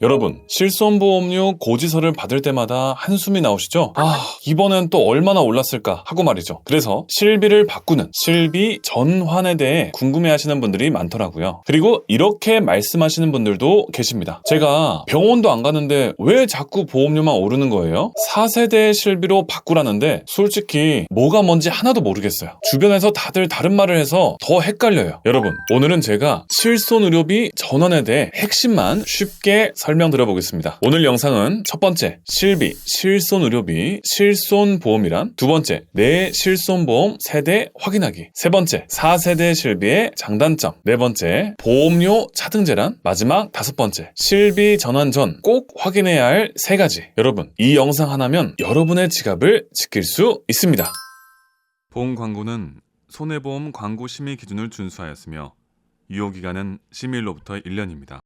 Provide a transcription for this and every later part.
여러분, 실손보험료 고지서를 받을 때마다 한숨이 나오시죠? 이번엔 또 얼마나 올랐을까 하고 말이죠. 그래서 실비를 바꾸는 실비 전환에 대해 궁금해하시는 분들이 많더라고요. 그리고 이렇게 말씀하시는 분들도 계십니다. 제가 병원도 안 가는데 왜 자꾸 보험료만 오르는 거예요? 4세대 실비로 바꾸라는데 솔직히 뭐가 뭔지 하나도 모르겠어요. 주변에서 다들 다른 말을 해서 더 헷갈려요. 여러분, 오늘은 제가 실손의료비 전환에 대해 핵심만 쉽게 설명드려보겠습니다. 오늘 영상은 첫 번째, 실비, 실손의료비, 실손보험이란, 두 번째, 내 실손보험 세대 확인하기, 세 번째, 4세대 실비의 장단점, 네 번째, 보험료 차등제란, 마지막 다섯 번째, 실비 전환 전 꼭 확인해야 할 세 가지. 여러분, 이 영상 하나면 여러분의 지갑을 지킬 수 있습니다. 보험 광고는 손해보험 광고 심의 기준을 준수하였으며 유효기간은 심의일로부터 1년입니다.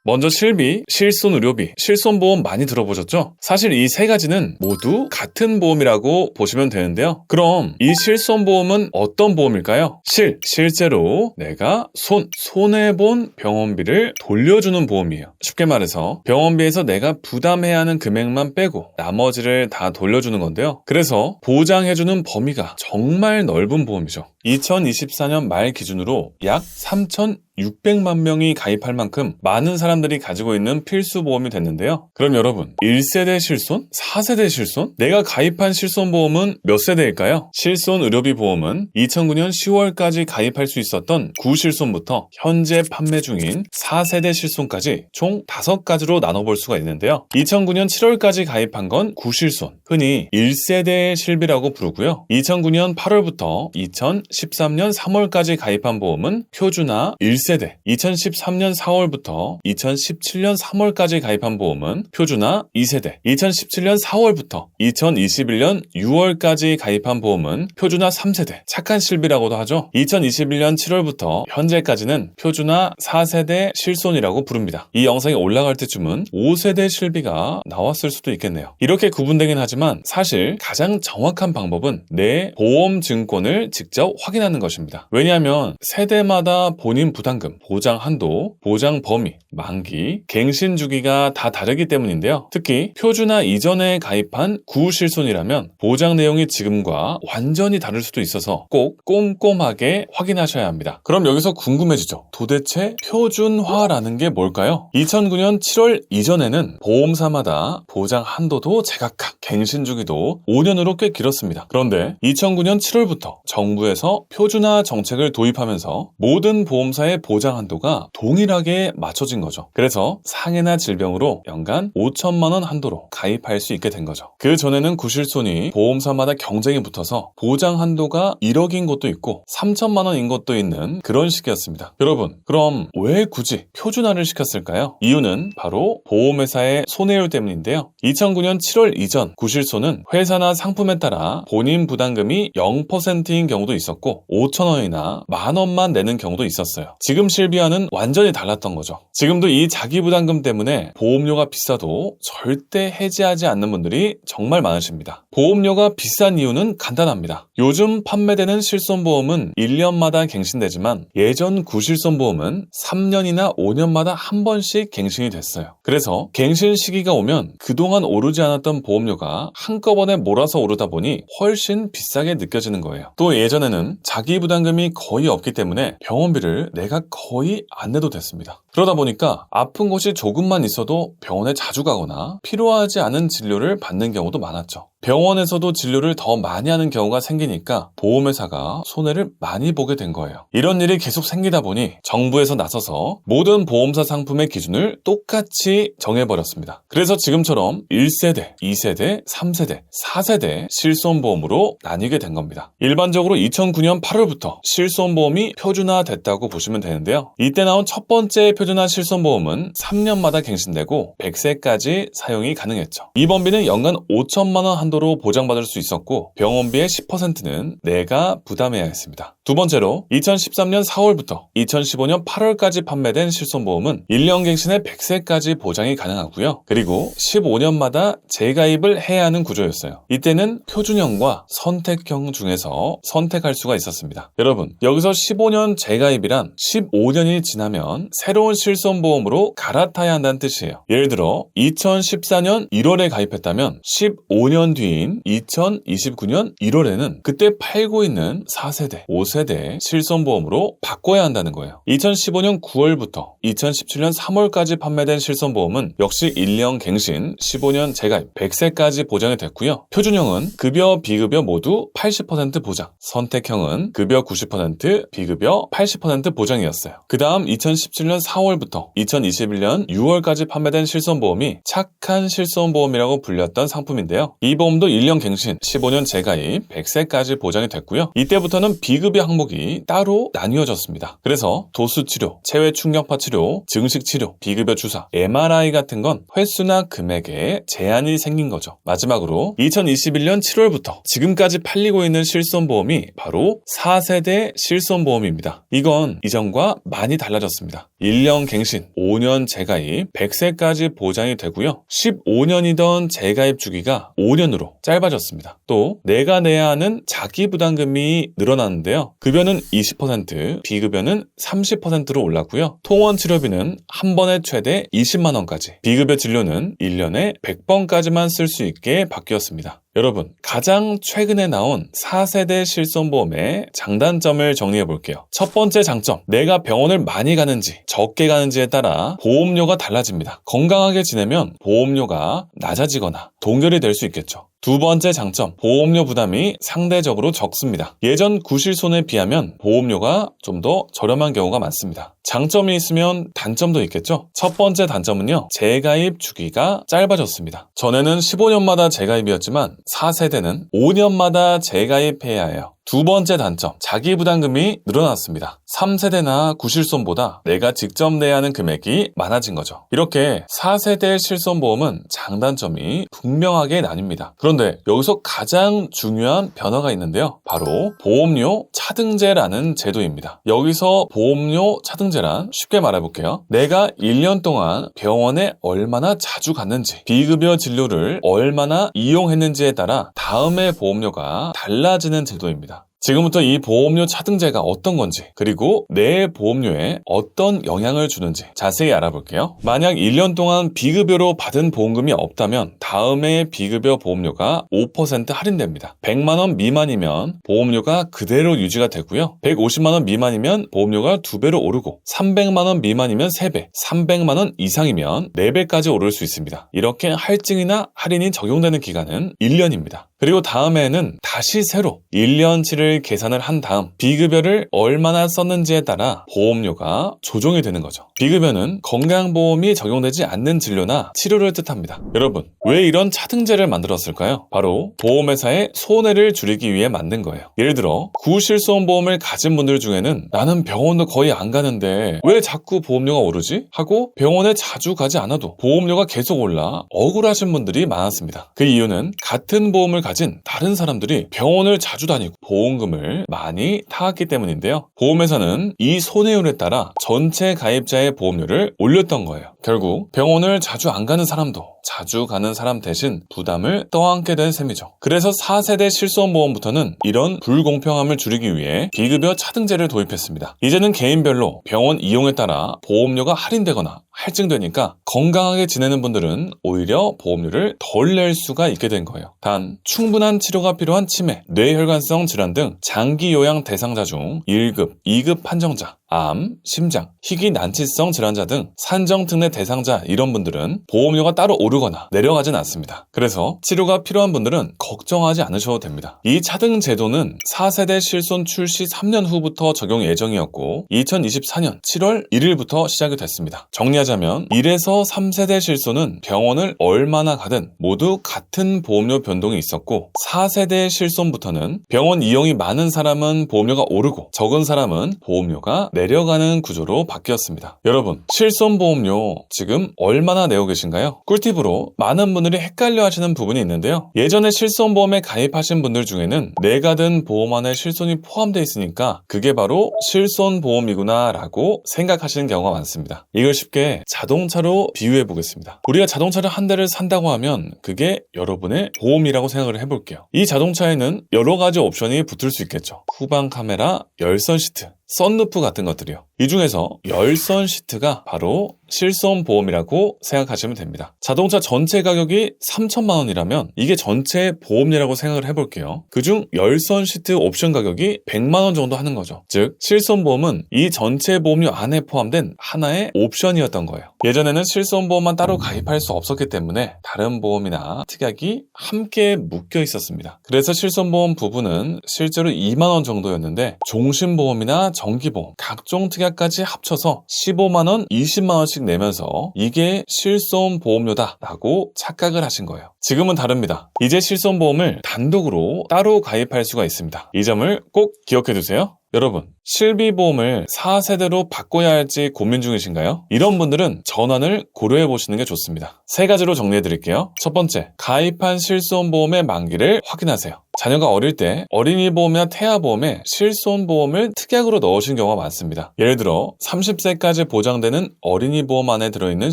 먼저 실비, 실손의료비, 실손보험 많이 들어보셨죠? 사실 이 세 가지는 모두 같은 보험이라고 보시면 되는데요. 그럼 이 실손보험은 어떤 보험일까요? 실제로 내가 손해본 병원비를 돌려주는 보험이에요. 쉽게 말해서 병원비에서 내가 부담해야 하는 금액만 빼고 나머지를 다 돌려주는 건데요. 그래서 보장해주는 범위가 정말 넓은 보험이죠. 2024년 말 기준으로 약 3,600만 명이 가입할 만큼 많은 사람들이 가지고 있는 필수 보험이 됐는데요. 그럼 여러분, 1세대 실손? 4세대 실손? 내가 가입한 실손보험은 몇 세대일까요? 실손의료비 보험은 2009년 10월까지 가입할 수 있었던 구실손부터 현재 판매 중인 4세대 실손까지 총 5가지로 나눠볼 수가 있는데요. 2009년 7월까지 가입한 건 구실손, 흔히 1세대 실비라고 부르고요. 2009년 8월부터 2013년 3월까지 가입한 보험은 표준화 1세대, 2013년 4월부터 2017년 3월까지 가입한 보험은 표준화 2세대, 2017년 4월부터 2021년 6월까지 가입한 보험은 표준화 3세대, 착한 실비라고도 하죠. 2021년 7월부터 현재까지는 표준화 4세대 실손이라고 부릅니다. 이 영상이 올라갈 때쯤은 5세대 실비가 나왔을 수도 있겠네요. 이렇게 구분되긴 하지만 사실 가장 정확한 방법은 내 보험 증권을 직접 확인하는 것입니다. 왜냐하면 세대마다 본인 부담금, 보장 한도, 보장 범위, 만기, 갱신 주기가 다 다르기 때문인데요. 특히 표준화 이전에 가입한 구실손이라면 보장 내용이 지금과 완전히 다를 수도 있어서 꼭 꼼꼼하게 확인하셔야 합니다. 그럼 여기서 궁금해지죠. 도대체 표준화라는 게 뭘까요? 2009년 7월 이전에는 보험사마다 보장 한도도 제각각, 갱신 주기도 5년으로 꽤 길었습니다. 그런데 2009년 7월부터 정부에서 표준화 정책을 도입하면서 모든 보험사의 보장 한도가 동일하게 맞춰진 거죠. 그래서 상해나 질병으로 연간 5천만 원 한도로 가입할 수 있게 된 거죠. 그 전에는 구실손이 보험사마다 경쟁이 붙어서 보장 한도가 1억인 것도 있고 3천만 원인 것도 있는 그런 시기였습니다. 여러분, 그럼 왜 굳이 표준화를 시켰을까요? 이유는 바로 보험회사의 손해율 때문인데요. 2009년 7월 이전 구실손은 회사나 상품에 따라 본인 부담금이 0%인 경우도 있었고 5천 원이나 만 원만 내는 경우도 있었어요. 지금 실비와는 완전히 달랐던 거죠. 지금도 이 자기 부담금 때문에 보험료가 비싸도 절대 해지하지 않는 분들이 정말 많으십니다. 보험료가 비싼 이유는 간단합니다. 요즘 판매되는 실손보험은 1년마다 갱신되지만 예전 구실손보험은 3년이나 5년마다 한 번씩 갱신이 됐어요. 그래서 갱신 시기가 오면 그동안 오르지 않았던 보험료가 한꺼번에 몰아서 오르다 보니 훨씬 비싸게 느껴지는 거예요. 또 예전에는 자기 부담금이 거의 없기 때문에 병원비를 내가 거의 안 내도 됐습니다. 그러다 보니까 아픈 곳이 조금만 있어도 병원에 자주 가거나 필요하지 않은 진료를 받는 경우도 많았죠. 병원에서도 진료를 더 많이 하는 경우가 생기니까 보험회사가 손해를 많이 보게 된 거예요. 이런 일이 계속 생기다 보니 정부에서 나서서 모든 보험사 상품의 기준을 똑같이 정해버렸습니다. 그래서 지금처럼 1세대, 2세대, 3세대, 4세대 실손보험으로 나뉘게 된 겁니다. 일반적으로 2009년 8월부터 실손보험이 표준화됐다고 보시면 되는데요. 이때 나온 첫 번째 표준화 실손보험은 3년마다 갱신되고 100세까지 사용이 가능했죠. 이 범위는 연간 5천만 원 한도 정도로 보장받을 수 있었고 병원비의 10%는 내가 부담해야 했습니다. 두 번째로 2013년 4월부터 2015년 8월까지 판매된 실손보험은 1년 갱신에 100세까지 보장이 가능하고요. 그리고 15년마다 재가입을 해야 하는 구조였어요. 이때는 표준형과 선택형 중에서 선택할 수가 있었습니다. 여러분, 여기서 15년 재가입이란 15년이 지나면 새로운 실손보험으로 갈아타야 한다는 뜻이에요. 예를 들어 2014년 1월에 가입했다면 15년 뒤인 2029년 1월에는 그때 팔고 있는 4세대, 5세대 실손보험으로 바꿔야 한다는 거예요. 2015년 9월부터 2017년 3월까지 판매된 실손보험은 역시 1년 갱신, 15년 재가입, 100세까지 보장이 됐고요. 표준형은 급여, 비급여 모두 80% 보장, 선택형은 급여 90%, 비급여 80% 보장이었어요. 그 다음 2017년 4월부터 2021년 6월까지 판매된 실손보험이 착한 실손보험이라고 불렸던 상품인데요. 이 보험도 1년 갱신, 15년 재가입, 100세까지 보장이 됐고요. 이때부터는 비급여 항목이 따로 나뉘어졌습니다. 그래서 도수치료, 체외 충격파 치료, 증식치료, 비급여 주사, MRI 같은 건 횟수나 금액에 제한이 생긴 거죠. 마지막으로 2021년 7월부터 지금까지 팔리고 있는 실손보험이 바로 4세대 실손보험입니다. 이건 이전과 많이 달라졌습니다. 1년 갱신, 5년 재가입, 100세까지 보장이 되고요. 15년이던 재가입 주기가 5년으로 짧아졌습니다. 또 내가 내야 하는 자기부담금이 늘어났는데요. 급여는 20%, 비급여는 30%로 올랐고요. 통원 치료비는 한 번에 최대 20만 원까지, 비급여 진료는 1년에 100번까지만 쓸 수 있게 바뀌었습니다. 여러분, 가장 최근에 나온 4세대 실손보험의 장단점을 정리해 볼게요. 첫 번째 장점, 내가 병원을 많이 가는지 적게 가는지에 따라 보험료가 달라집니다. 건강하게 지내면 보험료가 낮아지거나 동결이 될 수 있겠죠. 두 번째 장점, 보험료 부담이 상대적으로 적습니다. 예전 구실손에 비하면 보험료가 좀 더 저렴한 경우가 많습니다. 장점이 있으면 단점도 있겠죠? 첫 번째 단점은요, 재가입 주기가 짧아졌습니다. 전에는 15년마다 재가입이었지만 4세대는 5년마다 재가입해야 해요. 두 번째 단점, 자기부담금이 늘어났습니다. 3세대나 구실손보다 내가 직접 내야 하는 금액이 많아진 거죠. 이렇게 4세대 실손보험은 장단점이 분명하게 나뉩니다. 그런데 여기서 가장 중요한 변화가 있는데요. 바로 보험료 차등제라는 제도입니다. 여기서 보험료 차등제란 쉽게 말해볼게요. 내가 1년 동안 병원에 얼마나 자주 갔는지, 비급여 진료를 얼마나 이용했는지에 따라 다음에 보험료가 달라지는 제도입니다. 지금부터 이 보험료 차등제가 어떤 건지, 그리고 내 보험료에 어떤 영향을 주는지 자세히 알아볼게요. 만약 1년 동안 비급여로 받은 보험금이 없다면 다음에 비급여 보험료가 5% 할인됩니다. 100만 원 미만이면 보험료가 그대로 유지가 되고요. 150만 원 미만이면 보험료가 2배로 오르고, 300만 원 미만이면 3배, 300만 원 이상이면 4배까지 오를 수 있습니다. 이렇게 할증이나 할인이 적용되는 기간은 1년입니다. 그리고 다음에는 다시 새로 1년치를 계산을 한 다음 비급여를 얼마나 썼는지에 따라 보험료가 조정이 되는 거죠. 비급여는 건강보험이 적용되지 않는 진료나 치료를 뜻합니다. 여러분, 왜 이런 차등제를 만들었을까요? 바로 보험회사의 손해를 줄이기 위해 만든 거예요. 예를 들어 구실손보험을 가진 분들 중에는 나는 병원도 거의 안 가는데 왜 자꾸 보험료가 오르지? 하고 병원에 자주 가지 않아도 보험료가 계속 올라 억울하신 분들이 많았습니다. 그 이유는 같은 보험을 가진 다른 사람들이 병원을 자주 다니고 보험금을 많이 타왔기 때문인데요. 보험회사는 이 손해율에 따라 전체 가입자의 보험료를 올렸던 거예요. 결국 병원을 자주 안 가는 사람도 자주 가는 사람 대신 부담을 떠안게 된 셈이죠. 그래서 4세대 실손보험부터는 이런 불공평함을 줄이기 위해 비급여 차등제를 도입했습니다. 이제는 개인별로 병원 이용에 따라 보험료가 할인되거나 할증되니까 건강하게 지내는 분들은 오히려 보험료를 덜 낼 수가 있게 된 거예요. 단 충분한 치료가 필요한 치매, 뇌혈관성 질환 등 장기 요양 대상자 중 1급, 2급 판정자, 암, 심장, 희귀 난치성 질환자 등 산정특례 대상자 이런 분들은 보험료가 따로 오르거나 내려가진 않습니다. 그래서 치료가 필요한 분들은 걱정하지 않으셔도 됩니다. 이 차등 제도는 4세대 실손 출시 3년 후부터 적용 예정이었고 2024년 7월 1일부터 시작이 됐습니다. 정리하자면 1에서 3세대 실손은 병원을 얼마나 가든 모두 같은 보험료 변동이 있었고 4세대 실손부터는 병원 이용이 많은 사람은 보험료가 오르고 적은 사람은 보험료가 내려가는 구조로 바뀌었습니다. 여러분, 실손보험료 지금 얼마나 내고 계신가요? 꿀팁으로 많은 분들이 헷갈려 하시는 부분이 있는데요. 예전에 실손보험에 가입하신 분들 중에는 내가 든 보험 안에 실손이 포함되어 있으니까 그게 바로 실손보험이구나 라고 생각하시는 경우가 많습니다. 이걸 쉽게 자동차로 비유해 보겠습니다. 우리가 자동차를 한 대를 산다고 하면 그게 여러분의 보험이라고 생각을 해볼게요. 이 자동차에는 여러 가지 옵션이 붙을 수 있겠죠. 후방 카메라, 열선 시트, 썬루프 같은 것들이요. 이 중에서 열선 시트가 바로 실손보험이라고 생각하시면 됩니다. 자동차 전체 가격이 3천만 원이라면 이게 전체 보험료라고 생각을 해볼게요. 그중 열선 시트 옵션 가격이 100만 원 정도 하는 거죠. 즉 실손보험은 이 전체 보험료 안에 포함된 하나의 옵션이었던 거예요. 예전에는 실손보험만 따로 가입할 수 없었기 때문에 다른 보험이나 특약이 함께 묶여 있었습니다. 그래서 실손보험 부분은 실제로 2만 원 정도였는데 종신보험이나 정기보험, 각종 특약까지 합쳐서 15만 원, 20만 원씩 내면서 이게 실손보험료다라고 착각을 하신 거예요. 지금은 다릅니다. 이제 실손보험을 단독으로 따로 가입할 수가 있습니다. 이 점을 꼭 기억해 두세요. 여러분, 실비보험을 4세대로 바꿔야 할지 고민 중이신가요? 이런 분들은 전환을 고려해 보시는 게 좋습니다. 세 가지로 정리해 드릴게요. 첫 번째, 가입한 실손보험의 만기를 확인하세요. 자녀가 어릴 때 어린이보험이나 태아보험에 실손보험을 특약으로 넣으신 경우가 많습니다. 예를 들어 30세까지 보장되는 어린이보험 안에 들어있는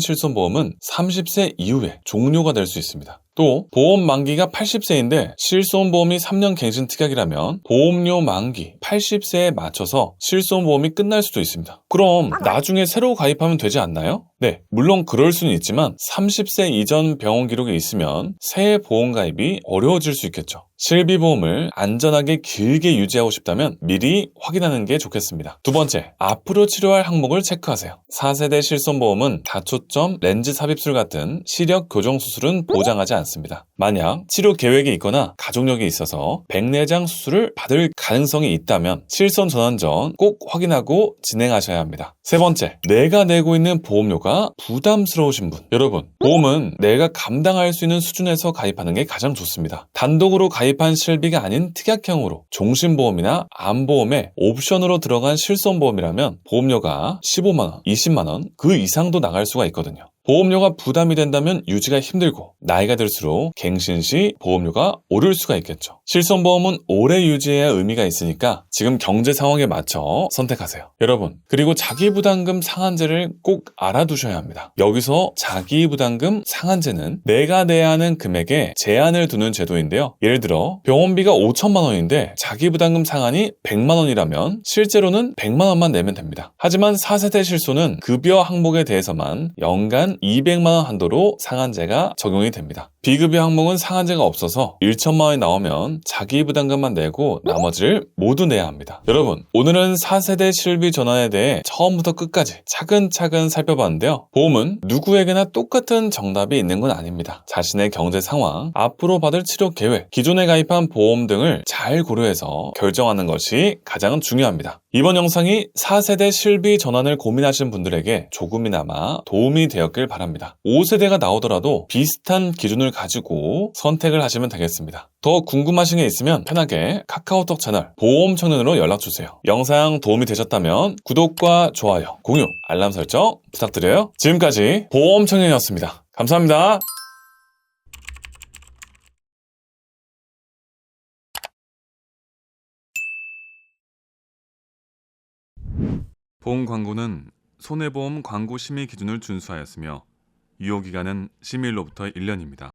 실손보험은 30세 이후에 종료가 될 수 있습니다. 또 보험 만기가 80세인데 실손보험이 3년 갱신 특약이라면 보험료 만기 80세에 맞춰서 실손보험이 끝날 수도 있습니다. 그럼 나중에 새로 가입하면 되지 않나요? 네, 물론 그럴 수는 있지만 30세 이전 병원 기록이 있으면 새 보험 가입이 어려워질 수 있겠죠. 실비보험을 안전하게 길게 유지하고 싶다면 미리 확인하는 게 좋겠습니다. 두 번째, 앞으로 치료할 항목을 체크하세요. 4세대 실손보험은 다초점, 렌즈 삽입술 같은 시력 교정 수술은 보장하지 않습니다. 만약 치료 계획이 있거나 가족력이 있어서 백내장 수술을 받을 가능성이 있다면 실손 전환 전 꼭 확인하고 진행하셔야 합니다. 세 번째, 내가 내고 있는 보험료가 부담스러우신 분. 여러분, 보험은 내가 감당할 수 있는 수준에서 가입하는 게 가장 좋습니다. 단독으로 가입한 실비가 아닌 특약형으로 종신보험이나 암보험에 옵션으로 들어간 실손보험이라면 보험료가 15만원, 20만원 그 이상도 나갈 수가 있거든요. 보험료가 부담이 된다면 유지가 힘들고 나이가 들수록 갱신 시 보험료가 오를 수가 있겠죠. 실손보험은 오래 유지해야 의미가 있으니까 지금 경제 상황에 맞춰 선택하세요. 여러분, 그리고 자기부담금 상한제를 꼭 알아두셔야 합니다. 여기서 자기부담금 상한제는 내가 내야 하는 금액에 제한을 두는 제도인데요. 예를 들어 병원비가 5천만 원인데 자기부담금 상한이 100만 원이라면 실제로는 100만 원만 내면 됩니다. 하지만 4세대 실손은 급여 항목에 대해서만 연간 200만 원 한도로 상한제가 적용이 됩니다. 비급여 항목은 상한제가 없어서 1천만 원이 나오면 자기 부담금만 내고 나머지를 모두 내야 합니다. 여러분, 오늘은 4세대 실비 전환에 대해 처음부터 끝까지 차근차근 살펴봤는데요. 보험은 누구에게나 똑같은 정답이 있는 건 아닙니다. 자신의 경제 상황, 앞으로 받을 치료 계획, 기존에 가입한 보험 등을 잘 고려해서 결정하는 것이 가장 중요합니다. 이번 영상이 4세대 실비 전환을 고민하신 분들에게 조금이나마 도움이 되었길 바랍니다. 5세대가 나오더라도 비슷한 기준을 가지고 선택을 하시면 되겠습니다. 더 궁금하신 게 있으면 편하게 카카오톡 채널 보험청년으로 연락주세요. 영상 도움이 되셨다면 구독과 좋아요, 공유, 알람 설정 부탁드려요. 지금까지 보험청년이었습니다. 감사합니다. 보험 광고는 손해보험 광고 심의 기준을 준수하였으며 유효기간은 심의일로부터 1년입니다.